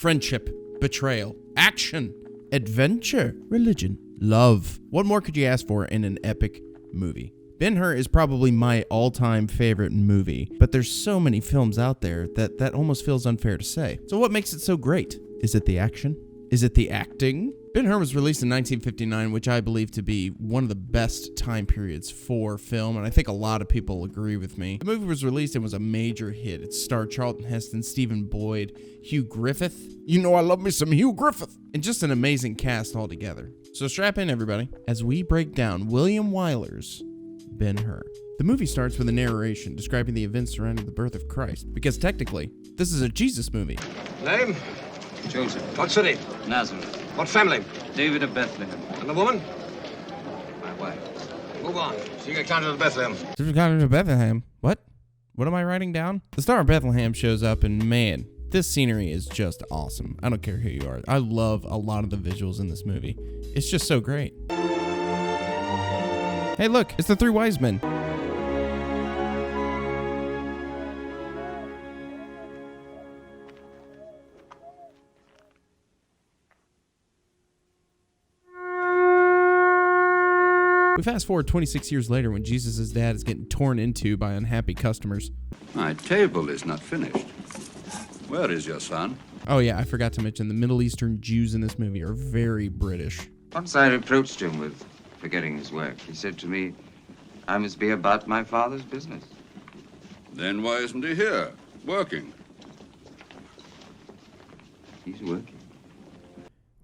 friendship, betrayal, action, adventure, religion, love. What more could you ask for in an epic movie? Ben-Hur is probably my all-time favorite movie, but there's so many films out there that almost feels unfair to say. So what makes it so great? Is it the action? Is it the acting? Ben-Hur was released in 1959, which I believe to be one of the best time periods for film, and I think a lot of people agree with me. The movie was released and was a major hit. It starred Charlton Heston, Stephen Boyd, Hugh Griffith. You know I love me some Hugh Griffith. And just an amazing cast altogether. So strap in, everybody, as we break down William Wyler's Ben-Hur. The movie starts with a narration describing the events surrounding the birth of Christ, because technically, this is a Jesus movie. Name? Joseph. What city? Nazareth. What family? David of Bethlehem. And the woman? My wife. Move on. So you get counted to Bethlehem. Bethlehem. What? What am I writing down? The Star of Bethlehem shows up, and man, this scenery is just awesome. I don't care who you are. I love a lot of the visuals in this movie. It's just so great. Hey, look, it's the three wise men. We fast forward 26 years later when Jesus' dad is getting torn into by unhappy customers. My table is not finished. Where is your son? Oh yeah, I forgot to mention the Middle Eastern Jews in this movie are very British. Once I reproached him with forgetting his work. He said to me, I must be about my father's business. Then why isn't he here, working? He's working.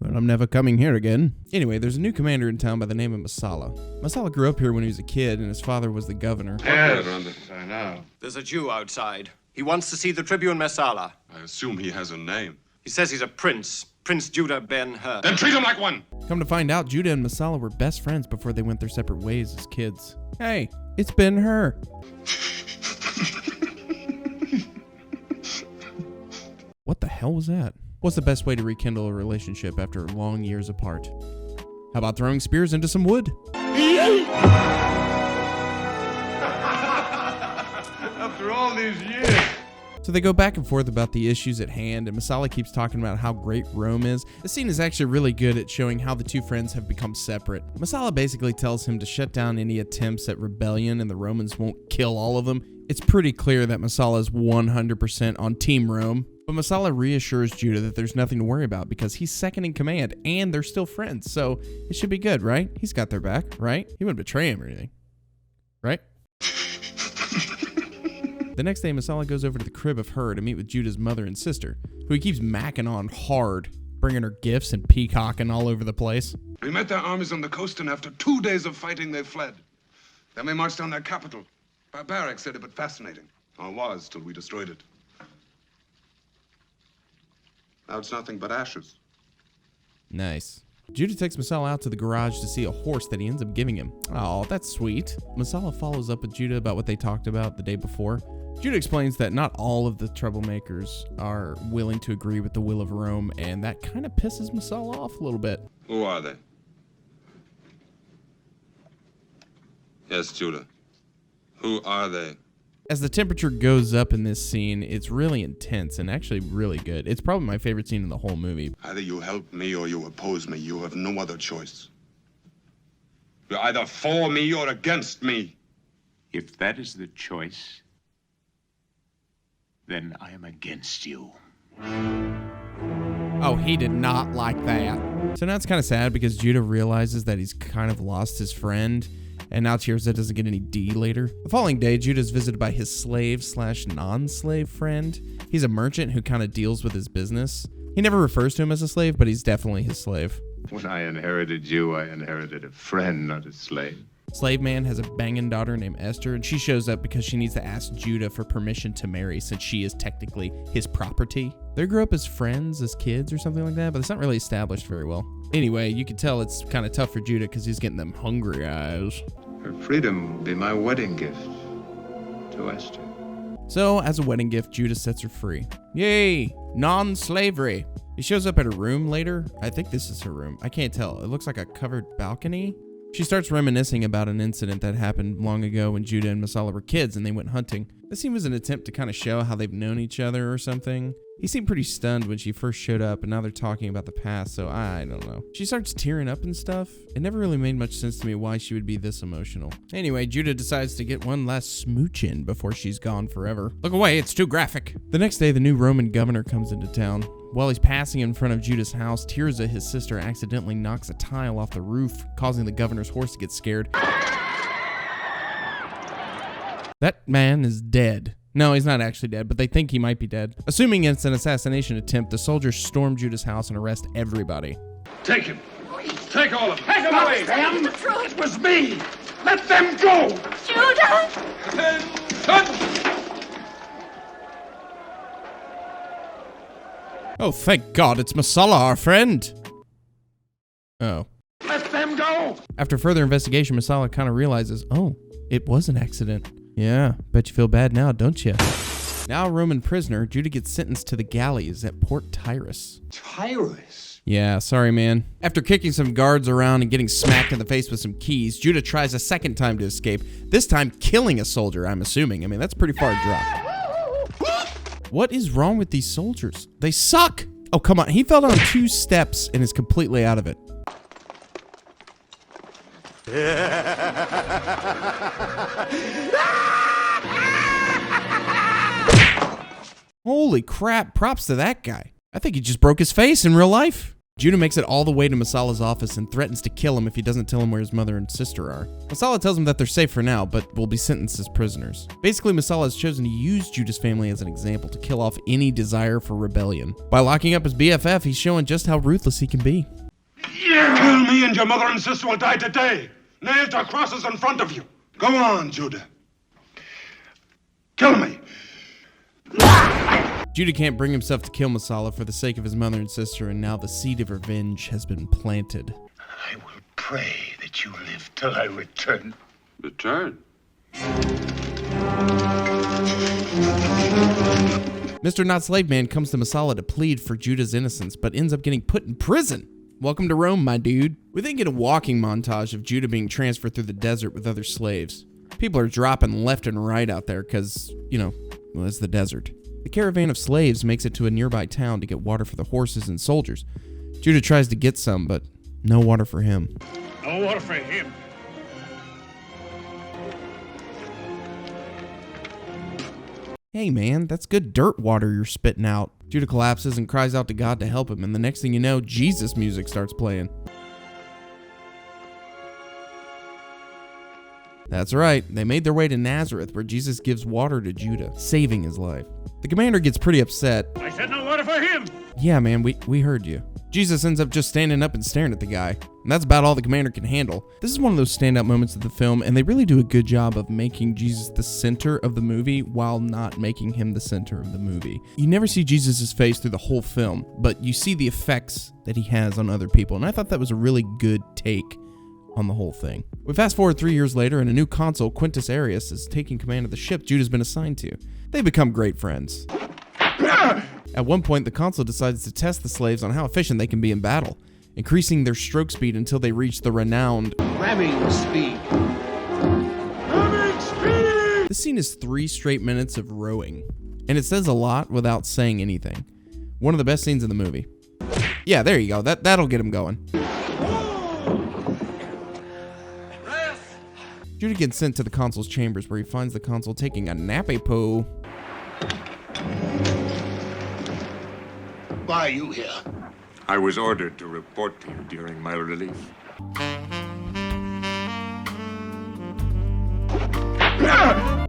But I'm never coming here again. Anyway, there's a new commander in town by the name of Masala. Masala grew up here when he was a kid, and his father was the governor. Yes, I know. There's a Jew outside. He wants to see the tribune Messala. I assume he has a name. He says he's a prince. Prince Judah Ben-Hur. Then treat him like one! Come to find out, Judah and Masala were best friends before they went their separate ways as kids. Hey, it's Ben-Hur. What the hell was that? What's the best way to rekindle a relationship after long years apart? How about throwing spears into some wood? After all these years. So they go back and forth about the issues at hand, and Masala keeps talking about how great Rome is. The scene is actually really good at showing how the two friends have become separate. Masala basically tells him to shut down any attempts at rebellion and the Romans won't kill all of them. It's pretty clear that Masala is 100% on Team Rome. But Masala reassures Judah that there's nothing to worry about because he's second in command and they're still friends. So it should be good, right? He's got their back, right? He wouldn't betray him or anything, right? The next day, Masala goes over to the crib of Hur to meet with Judah's mother and sister, who he keeps macking on hard, bringing her gifts and peacocking all over the place. We met their armies on the coast, and after 2 days of fighting, they fled. Then we marched on their capital. Barbaric, said it, but fascinating. Or was, till we destroyed it. Now it's nothing but ashes. Nice. Judah takes Masala out to the garage to see a horse that he ends up giving him. Oh, that's sweet. Masala follows up with Judah about what they talked about the day before. Judah explains that not all of the troublemakers are willing to agree with the will of Rome, and that kind of pisses Masala off a little bit. Who are they? Yes, Judah. Who are they? As the temperature goes up in this scene, it's really intense and actually really good. It's probably my favorite scene in the whole movie. Either you help me or you oppose me. You have no other choice. You're either for me or against me. If that is the choice, then I am against you. Oh, he did not like that. So now it's kind of sad because Judah realizes that he's kind of lost his friend, and now Tirza doesn't get any D later. The following day, Judah is visited by his slave/non-slave friend. He's a merchant who kind of deals with his business. He never refers to him as a slave, but he's definitely his slave. When I inherited you, I inherited a friend, not a slave. Slave man has a banging daughter named Esther, and she shows up because she needs to ask Judah for permission to marry since she is technically his property. They grew up as friends, as kids or something like that, but it's not really established very well. Anyway, you can tell it's kind of tough for Judah because he's getting them hungry eyes. Her freedom will be my wedding gift to Esther. So, as a wedding gift, Judah sets her free. Yay! Non-slavery! He shows up at her room later. I think this is her room. I can't tell. It looks like a covered balcony. She starts reminiscing about an incident that happened long ago when Judah and Masala were kids and they went hunting. This scene was an attempt to kind of show how they've known each other or something. He seemed pretty stunned when she first showed up, and now they're talking about the past, so I don't know. She starts tearing up and stuff. It never really made much sense to me why she would be this emotional. Anyway, Judah decides to get one last smooch in before she's gone forever. Look away, it's too graphic. The next day, the new Roman governor comes into town. While he's passing in front of Judah's house, Tirzah, his sister, accidentally knocks a tile off the roof, causing the governor's horse to get scared. That man is dead. No, he's not actually dead, but they think he might be dead. Assuming it's an assassination attempt, the soldiers storm Judah's house and arrest everybody. Take him. Take all of them. Take him away, them! It was me! Let them go! Judah! Oh, thank God, it's Masala, our friend. Oh. Let them go! After further investigation, Masala kind of realizes, oh, it was an accident. Yeah, bet you feel bad now, don't you? Now a Roman prisoner, Judah gets sentenced to the galleys at Port Tyrus. Tyrus? Yeah, sorry, man. After kicking some guards around and getting smacked in the face with some keys, Judah tries a second time to escape, this time killing a soldier, I'm assuming. I mean, that's pretty far drop. What is wrong with these soldiers? They suck! Oh, come on. He fell down 2 steps and is completely out of it. Holy crap, props to that guy. I think he just broke his face in real life. Judah makes it all the way to Masala's office and threatens to kill him if he doesn't tell him where his mother and sister are. Masala tells him that they're safe for now, but will be sentenced as prisoners. Basically, Masala has chosen to use Judah's family as an example to kill off any desire for rebellion. By locking up his BFF, he's showing just how ruthless he can be. Kill me and your mother and sister will die today. Nailed to crosses in front of you. Go on, Judah. Kill me. Judah can't bring himself to kill Masala for the sake of his mother and sister, and now the seed of revenge has been planted. I will pray that you live till I return. Return? Mr. Not Slave Man comes to Masala to plead for Judah's innocence, but ends up getting put in prison. Welcome to Rome, my dude. We then get a walking montage of Judah being transferred through the desert with other slaves. People are dropping left and right out there because, well, it's the desert. The caravan of slaves makes it to a nearby town to get water for the horses and soldiers. Judah tries to get some, but no water for him. No water for him. Hey man, that's good dirt water you're spitting out. Judah collapses and cries out to God to help him, and the next thing you know, Jesus music starts playing. That's right, they made their way to Nazareth, where Jesus gives water to Judah, saving his life. The commander gets pretty upset. I said no water for him! Yeah man, we heard you. Jesus ends up just standing up and staring at the guy, and that's about all the commander can handle. This is one of those standout moments of the film, and they really do a good job of making Jesus the center of the movie while not making him the center of the movie. You never see Jesus' face through the whole film, but you see the effects that he has on other people, and I thought that was a really good take on the whole thing. We fast forward 3 years later, and a new consul, Quintus Arrius, is taking command of the ship Judah's been assigned to. They become great friends. At one point, the consul decides to test the slaves on how efficient they can be in battle, increasing their stroke speed until they reach the renowned Ramming speed. Ramming speed! This scene is 3 straight minutes of rowing, and it says a lot without saying anything. One of the best scenes in the movie. Yeah, there you go. That'll get him going. Judah gets sent to the consul's chambers, where he finds the consul taking a nappy poo. Why are you here? I was ordered to report to you during my relief.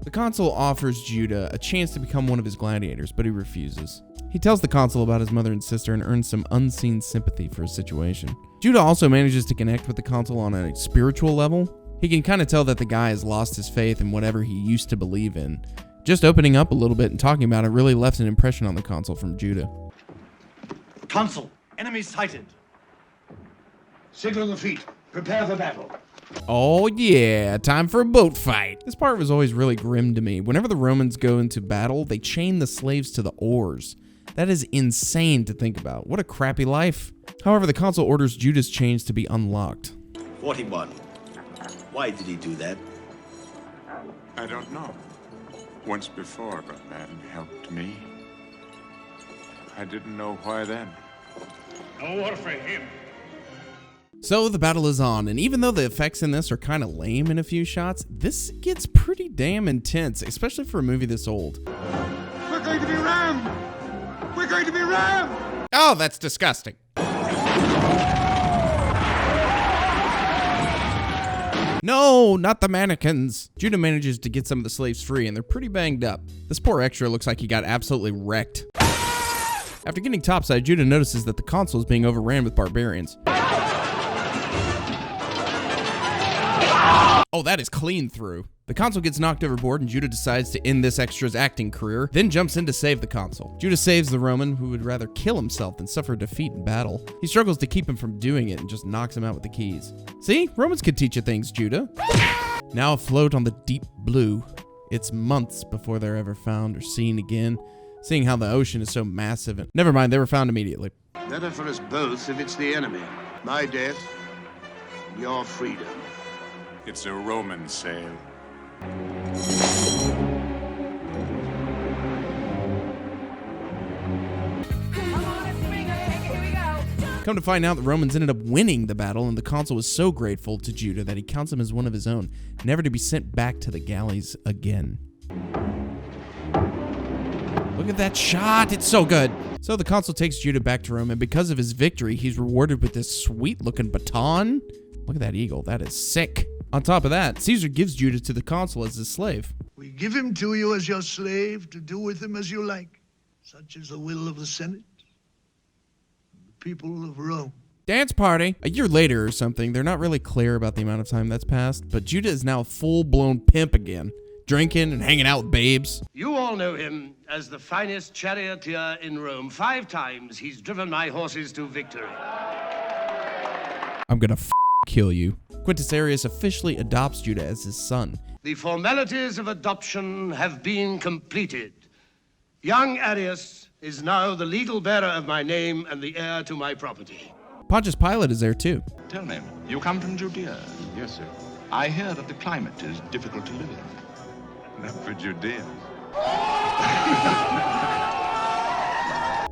The consul offers Judah a chance to become one of his gladiators, but he refuses. He tells the consul about his mother and sister and earns some unseen sympathy for his situation. Judah also manages to connect with the consul on a spiritual level. He can kind of tell that the guy has lost his faith in whatever he used to believe in. Just opening up a little bit and talking about it really left an impression on the consul from Judah. Consul, enemy sighted. Signal the fleet. Prepare for battle. Oh yeah, time for a boat fight. This part was always really grim to me. Whenever the Romans go into battle, they chain the slaves to the oars. That is insane to think about. What a crappy life. However, the consul orders Judah's chains to be unlocked. 41. Why did he do that? I don't know. Once before, a man helped me. I didn't know why then. No war for him. So the battle is on, and even though the effects in this are kind of lame in a few shots, this gets pretty damn intense, especially for a movie this old. We're going to be rammed! We're going to be rammed! Oh, that's disgusting. No, not the mannequins. Judah manages to get some of the slaves free, and they're pretty banged up. This poor extra looks like he got absolutely wrecked. After getting topside, Judah notices that the consul is being overran with barbarians. Oh, that is clean through. The consul gets knocked overboard, and Judah decides to end this extra's acting career, then jumps in to save the consul. Judah saves the Roman, who would rather kill himself than suffer defeat in battle. He struggles to keep him from doing it and just knocks him out with the keys. See? Romans could teach you things, Judah. Now afloat on the deep blue, it's months before they're ever found or seen again, seeing how the ocean is so massive. And never mind, they were found immediately. Better for us both if it's the enemy. My death, your freedom. It's a Roman sail. Come to find out, the Romans ended up winning the battle, and the consul was so grateful to Judah that he counts him as one of his own, never to be sent back to the galleys again. Look at that shot, it's so good. So the consul takes Judah back to Rome, and because of his victory, he's rewarded with this sweet-looking baton. Look at that eagle, that is sick. On top of that, Caesar gives Judah to the consul as his slave. We give him to you as your slave to do with him as you like. Such is the will of the Senate, the people of Rome. Dance party. A year later or something, they're not really clear about the amount of time that's passed, but Judah is now a full-blown pimp again, drinking and hanging out with babes. You all know him as the finest charioteer in Rome. 5 times he's driven my horses to victory. I'm gonna kill you. Quintus Arrius officially adopts Judah as his son. The formalities of adoption have been completed. Young Arrius is now the legal bearer of my name and the heir to my property. Pontius Pilate is there too. Tell me, you come from Judea? Yes, sir. I hear that the climate is difficult to live in. Not for Judea.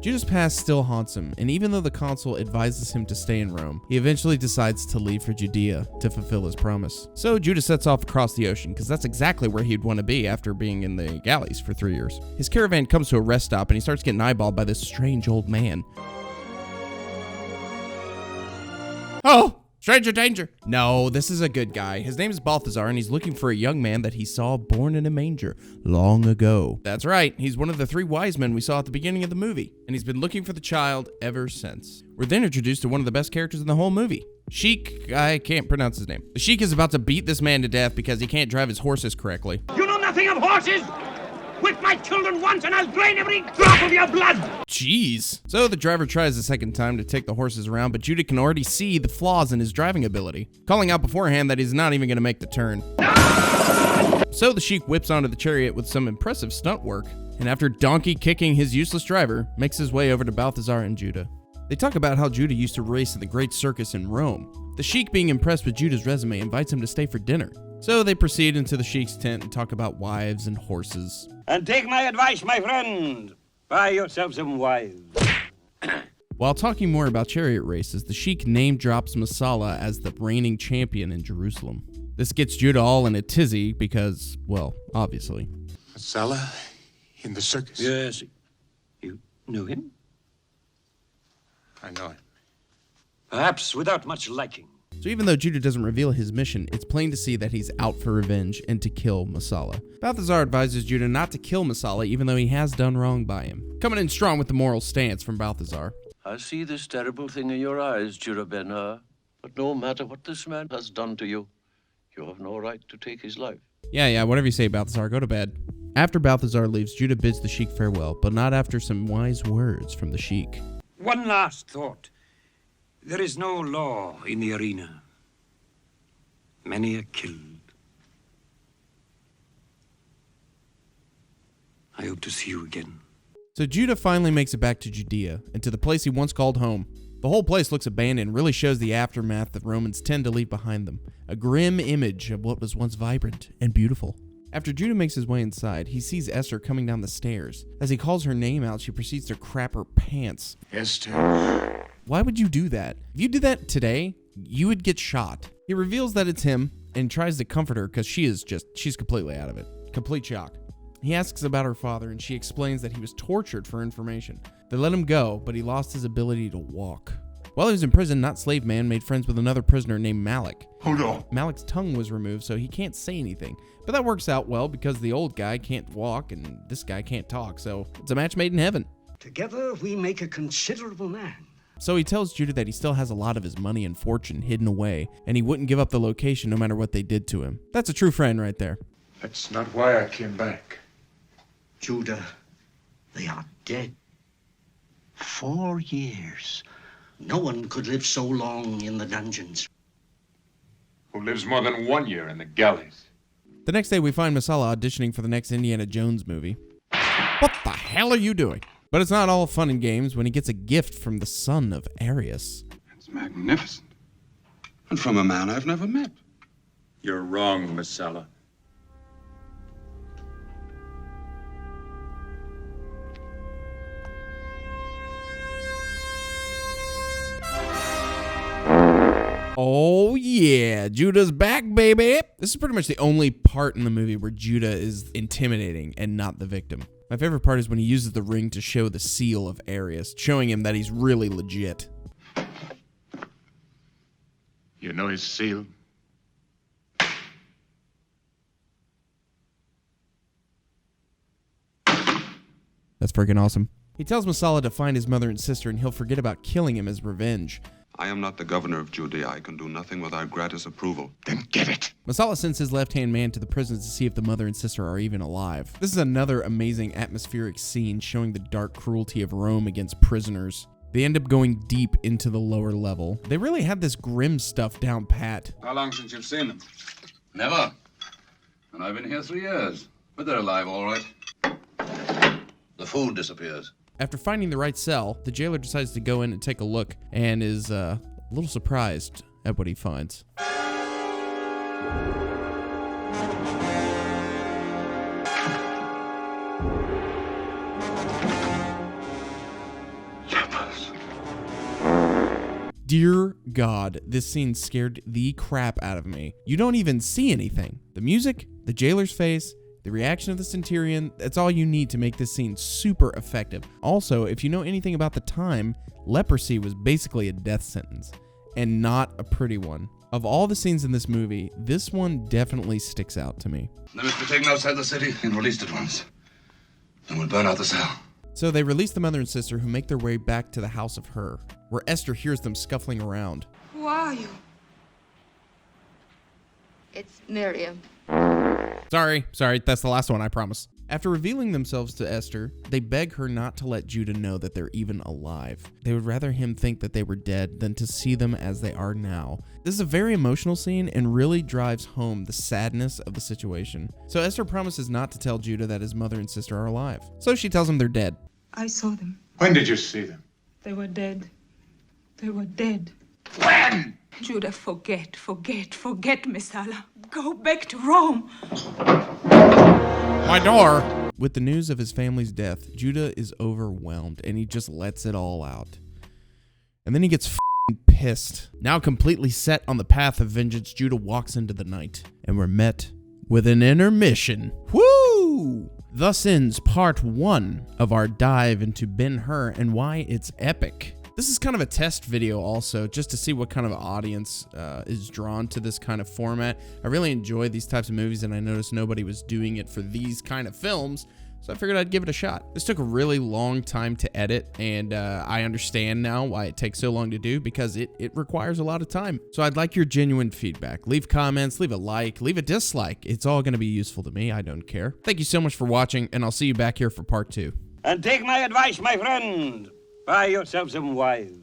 Judah's past still haunts him, and even though the consul advises him to stay in Rome, he eventually decides to leave for Judea to fulfill his promise. So Judah sets off across the ocean, because that's exactly where he'd want to be after being in the galleys for 3 years. His caravan comes to a rest stop, and he starts getting eyeballed by this strange old man. Oh! Stranger danger! No, this is a good guy. His name is Balthazar, and he's looking for a young man that he saw born in a manger long ago. That's right, he's one of the 3 wise men we saw at the beginning of the movie, and he's been looking for the child ever since. We're then introduced to one of the best characters in the whole movie. Sheik, I can't pronounce his name. The Sheik is about to beat this man to death because he can't drive his horses correctly. You know nothing of horses! Whip my children once and I'll drain every drop of your blood! Jeez. So the driver tries a second time to take the horses around, but Judah can already see the flaws in his driving ability, calling out beforehand that he's not even going to make the turn. So the Sheik whips onto the chariot with some impressive stunt work, and after donkey kicking his useless driver, makes his way over to Balthazar and Judah. They talk about how Judah used to race in the Great Circus in Rome. The Sheik, being impressed with Judah's resume, invites him to stay for dinner. So they proceed into the Sheik's tent and talk about wives and horses. And take my advice, my friend. Buy yourself some wives. While talking more about chariot races, the Sheik name drops Masala as the reigning champion in Jerusalem. This gets Judah all in a tizzy because, well, obviously. Masala in the circus? Yes. You knew him? I know him. Perhaps without much liking. So even though Judah doesn't reveal his mission, it's plain to see that he's out for revenge and to kill Masala. Balthazar advises Judah not to kill Masala even though he has done wrong by him. Coming in strong with the moral stance from Balthazar. I see this terrible thing in your eyes, Judah Ben-Hur. But no matter what this man has done to you, you have no right to take his life. Yeah, whatever you say, Balthazar, go to bed. After Balthazar leaves, Judah bids the Sheik farewell, but not after some wise words from the Sheik. One last thought. There is no law in the arena. Many are killed. I hope to see you again. So Judah finally makes it back to Judea, and to the place he once called home. The whole place looks abandoned and really shows the aftermath that Romans tend to leave behind them. A grim image of what was once vibrant and beautiful. After Judah makes his way inside, he sees Esther coming down the stairs. As he calls her name out, she proceeds to crap her pants. Esther. Why would you do that? If you did that today, you would get shot. He reveals that it's him and tries to comfort her because she's completely out of it. Complete shock. He asks about her father and she explains that he was tortured for information. They let him go, but he lost his ability to walk. While he was in prison, Not Slave Man made friends with another prisoner named Malik. Hold on. Malik's tongue was removed, so he can't say anything. But that works out well because the old guy can't walk and this guy can't talk, so it's a match made in heaven. Together we make a considerable man. So he tells Judah that he still has a lot of his money and fortune hidden away, and he wouldn't give up the location no matter what they did to him. That's a true friend right there. That's not why I came back. Judah, they are dead. 4 years. No one could live so long in the dungeons. Who lives more than 1 year in the galleys? The next day, we find Masala auditioning for the next Indiana Jones movie. What the hell are you doing? But it's not all fun and games when he gets a gift from the son of Arius. It's magnificent. And from a man I've never met. You're wrong, Masala. Oh yeah, Judah's back, baby. This is pretty much the only part in the movie where Judah is intimidating and not the victim. My favorite part is when he uses the ring to show the seal of Arius, showing him that he's really legit. You know his seal? That's freaking awesome. He tells Masala to find his mother and sister and he'll forget about killing him as revenge. I am not the governor of Judea. I can do nothing without gratis approval. Then get it. Masala sends his left-hand man to the prison to see if the mother and sister are even alive. This is another amazing atmospheric scene showing the dark cruelty of Rome against prisoners. They end up going deep into the lower level. They really have this grim stuff down pat. How long since you've seen them? Never. And I've been here 3 years. But they're alive, all right. The food disappears. After finding the right cell, the jailer decides to go in and take a look and is a little surprised at what he finds. Dear God, this scene scared the crap out of me. You don't even see anything. The music, the jailer's face, the reaction of the centurion, that's all you need to make this scene super effective. Also, if you know anything about the time, leprosy was basically a death sentence, and not a pretty one. Of all the scenes in this movie, this one definitely sticks out to me. They must be taken outside the city and released at once. Then we'll burn out the cell. So they release the mother and sister who make their way back to the house of Hur, where Esther hears them scuffling around. Who are you? It's Miriam. Sorry, that's the last one, I promise. After revealing themselves to Esther, they beg her not to let Judah know that they're even alive. They would rather him think that they were dead than to see them as they are now. This is a very emotional scene and really drives home the sadness of the situation. So Esther promises not to tell Judah that his mother and sister are alive. So she tells him they're dead. I saw them. When did you see them? They were dead. They were dead. When? Judah, forget, Masala. Go back to Rome. My door! With the news of his family's death, Judah is overwhelmed and he just lets it all out. And then he gets pissed. Now completely set on the path of vengeance, Judah walks into the night. And we're met with an intermission. Woo! Thus ends part 1 of our dive into Ben-Hur and why it's epic. This is kind of a test video also, just to see what kind of audience is drawn to this kind of format. I really enjoy these types of movies, and I noticed nobody was doing it for these kind of films, so I figured I'd give it a shot. This took a really long time to edit, and I understand now why it takes so long to do, because it requires a lot of time. So I'd like your genuine feedback. Leave comments, leave a like, leave a dislike. It's all going to be useful to me. I don't care. Thank you so much for watching, and I'll see you back here for part 2. And take my advice, my friend. Buy yourself some wives.